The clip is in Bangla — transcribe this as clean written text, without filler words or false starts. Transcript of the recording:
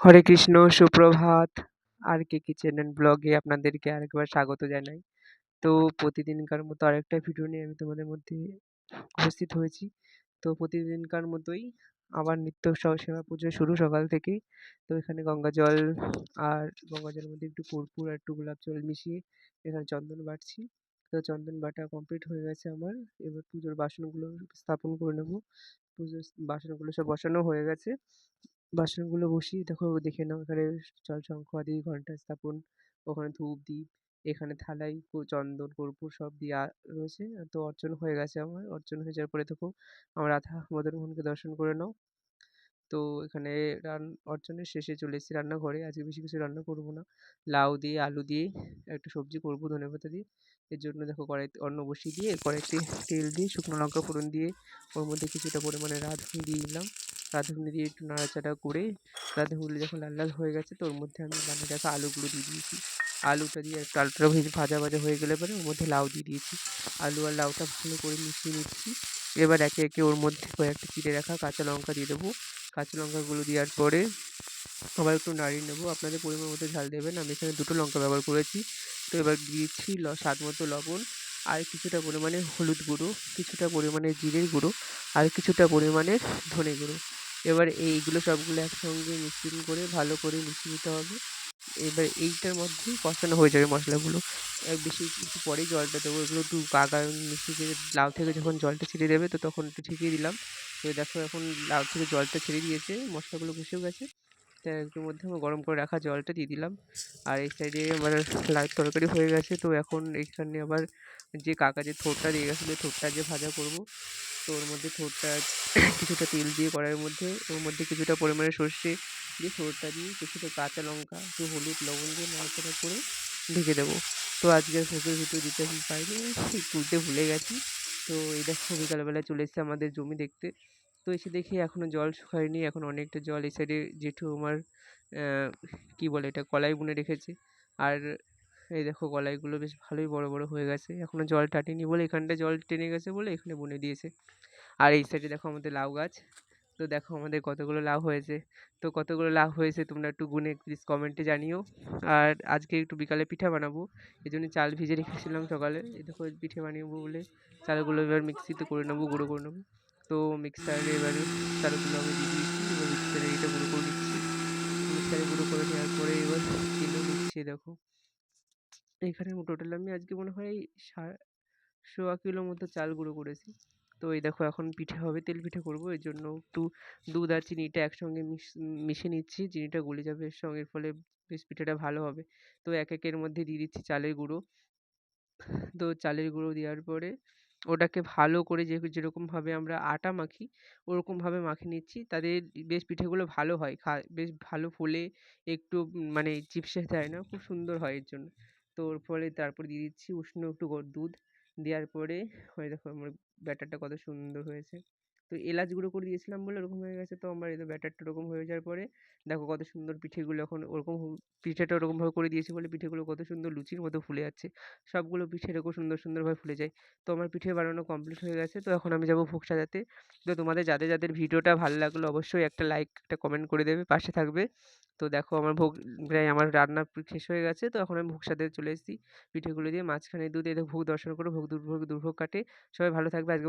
হরে কৃষ্ণ, সুপ্রভাত। আর কে কিচেন অ্যান্ড ব্লগে আপনাদেরকে আরেকবার স্বাগত জানাই। তো প্রতিদিনকার মতো আরেকটা ভিডিও নিয়ে আমি তোমাদের মধ্যে উপস্থিত হয়েছি। তো প্রতিদিনকার মতোই আবার নিত্য সেবা পুজো শুরু সকাল থেকেই। তো এখানে গঙ্গা জল আর গঙ্গা জলের মধ্যে একটু কর্পূর আর একটু গোলাপ জল মিশিয়ে এখানে চন্দন বাটছি। তো চন্দন বাটা কমপ্লিট হয়ে গেছে আমার। এবার পুজোর বাসনগুলো স্থাপন করে নেব। পুজোর বাসনগুলো সব বসানো হয়ে গেছে। বাসনগুলো বসিয়ে দেখে নাও এখানে জল শঙ্খ আদি ঘণ্টা স্থাপন, ওখানে ধূপ দ্বীপ, এখানে থালায় চন্দন কর্পূর সব দিয়া রয়েছে। তো অর্চন হয়ে গেছে আমার। অর্চন হয়ে যাওয়ার পরে দেখো আমার রাধা মদন মোহনকে দর্শন করে নাও। তো এখানে অর্চনের শেষে চলে এসেছি রান্নাঘরে। আজকে বেশি কিছু রান্না করব না। লাউ দিয়ে আলু দিয়ে একটা সবজি করব ধনেপাতা দিয়ে। এর জন্য দেখো কড়াইতে অন্ন বসিয়ে দিয়ে কড়াইতে তেল দিয়ে শুকনো লঙ্কা ফোড়ন দিয়ে ওর মধ্যে কিছুটা পরিমাণে রাঁধুনি দিয়ে দিলাম। রাঁধুনি দিয়ে একটু নাড়াচাড়া করে রাঁধুনিগুলো যখন লাল লাল হয়ে গেছে তো ওর মধ্যে আমি বানিয়ে রাখা আলুগুলো দিয়ে দিয়েছি। আলুটা দিয়ে একটু আলুটা ভাজা ভাজা হয়ে গেলে পরে ওর মধ্যে লাউ দিয়ে দিয়েছি। আলু আর লাউটা ভালো করে মিশিয়ে নিচ্ছি। এবার একে একে ওর মধ্যে কয়েকটা চিড়ে রাখা কাঁচা লঙ্কা দিয়ে দেবো। কাঁচা লঙ্কাগুলো দেওয়ার পরে আবার একটু নাড়িয়ে নেবো। আপনাদের পরিমাণ মতো ঝাল দেবেন। আমি এখানে 2টো লঙ্কা ব্যবহার করেছি। তো এবার দিয়েছি স্বাদ মতো লবণ, আর কিছুটা পরিমাণে হলুদ গুঁড়ো, কিছুটা পরিমাণে জিরের গুঁড়ো, আর কিছুটা পরিমাণে ধনে গুঁড়ো। এবার এইগুলো সবগুলো একসঙ্গে মিশ্রণ করে ভালো করে মিশিয়ে নিতে হবে। এবার এইটার মধ্যেই কষানো হয়ে যাবে মশলাগুলো। বেশি একটু পরেই জলটা দেবো। এগুলো একটু গা মিশিয়ে লাউ থেকে যখন জলটা ছেড়ে দেবে তো তখন একটু ছেঁকে দিলাম। তো দেখো এখন লাউ থেকে জলটা ছেড়ে দিয়েছে, মশলাগুলো বসেও গেছে। এর মধ্যে আমার গরম করে রাখা জলটা দিয়ে দিলাম। আর এই সাইডে আমার লাউ তরকারি হয়ে গেছে। তো এখন এখানে আবার যে কাকা যে থোড়টা দিয়ে গেছিলো, থোড়টা যে ভাজা করব। তো ওর মধ্যে থোড়টা কিছুটা তেল দিয়ে কড়াইয়ের মধ্যে ওর মধ্যে কিছুটা পরিমাণে সর্ষে দিয়ে থোড়টা দিয়ে কিছুটা কাঁচা লঙ্কা একটু হলুদ লবণ দিয়ে নাড়াচাড়া করে ঢেকে দেবো। তো আজকে আর ভোগের ভিতর দিতে পারিনি, তুলতে ভুলে গেছি। তো এই দেখো বিকালবেলায় চলে এসেছে আমাদের জমি দেখতে। তো এসে দেখি এখনও জল শুকায়নি, এখন অনেকটা জল এই সাইডে জেঠু আমার কী বলে এটা কলাই বুনে রেখেছে। আর এই দেখো কলাইগুলো বেশ ভালোই বড় বড় হয়ে গেছে, এখনও জল টানেনি বলে এখানটায় জল টেনে গেছে বলে এখানে বুনে দিয়েছে। আর এই সাইডে দেখো আমাদের লাউ গাছ। তো দেখো আমাদের কতগুলো লাউ হয়েছে। তো কতগুলো লাউ হয়েছে তোমরা একটু গুনে প্লিজ কমেন্টে জানিও। আর আজকে একটু বিকালে পিঠা বানাবো, এই জন্য চাল ভিজে রেখেছিলাম সকালে। এই দেখো পিঠে বানাবো বলে চালগুলো এবার মিক্সিতে করে নেবো, গুঁড়ো করে নেবো। তো মিক্সারে এবার চালগুলো আমি দিয়ে দিয়েছি, এবার মিক্সারে এটা গুঁড়ো করে নিচ্ছি। মিক্সারে গুঁড়ো করে নেওয়ার পরে এবার চেলেও নিচ্ছি। দেখো এখানে টোটাল আমি আজকে মনে হয় সোয়া কিলো মতো চাল গুঁড়ো করেছি। তো এই দেখো এখন পিঠে হবে, তেল পিঠে করবো। এর জন্য একটু দুধ আর চিনিটা একসঙ্গে মিশিয়ে নিচ্ছি। চিনিটা গলে যাবে এর সঙ্গে, এর ফলে বেশ পিঠেটা ভালো হবে। তো এক একের মধ্যে দিয়ে দিচ্ছি চালের গুঁড়ো। তো চালের গুঁড়ো দেওয়ার পরে ওটাকে ভালো করে যেরকমভাবে আমরা আটা মাখি ওরকমভাবে মাখিয়ে নিচ্ছি। তাতে বেশ পিঠেগুলো ভালো হয়, বেশ ভালো ফোলে, একটু মানে চিপসে যায় না, খুব সুন্দর হয় এর জন্য। তো ওর ফলে তারপর দিয়ে দিচ্ছি উষ্ণ একটু দুধ। দেওয়ার পরে ওই দেখো আমার ব্যাটারটা কত সুন্দর হয়েছে। তো এলাচ গুঁড়ো করে দিয়েছিলাম বলে ওরকম হয়ে গেছে। তো আমার এই তো ব্যাটারটা ওরকম হয়ে যাওয়ার পরে দেখো কত সুন্দর পিঠেগুলো এখন ওরকম পিঠেটা ওরকমভাবে করে দিয়েছি বলে পিঠেগুলো কত সুন্দর লুচির মতো ফুলে যাচ্ছে। সবগুলো পিঠে এরকম সুন্দর সুন্দরভাবে ফুলে যায়। তো আমার পিঠে বানানো কমপ্লিট হয়ে গেছে। তো এখন আমি যাবো ভোগ সাজাতে। তো তোমাদের যাদের যাদের ভিডিওটা ভালো লাগলো অবশ্যই একটা লাইক একটা কমেন্ট করে দেবে, পাশে থাকবে। তো দেখো আমার ভোগ প্রায় আমার রান্না শেষ হয়ে গেছে। তো এখন আমি ভোগ সাজাতে চলে এসেছি পিঠেগুলো দিয়ে। মাঝখানে দুধ দিয়ে ভোগ দর্শন করে ভোগ দুর্ভোগ কাটে। সবাই ভালো থাকবে। আজকে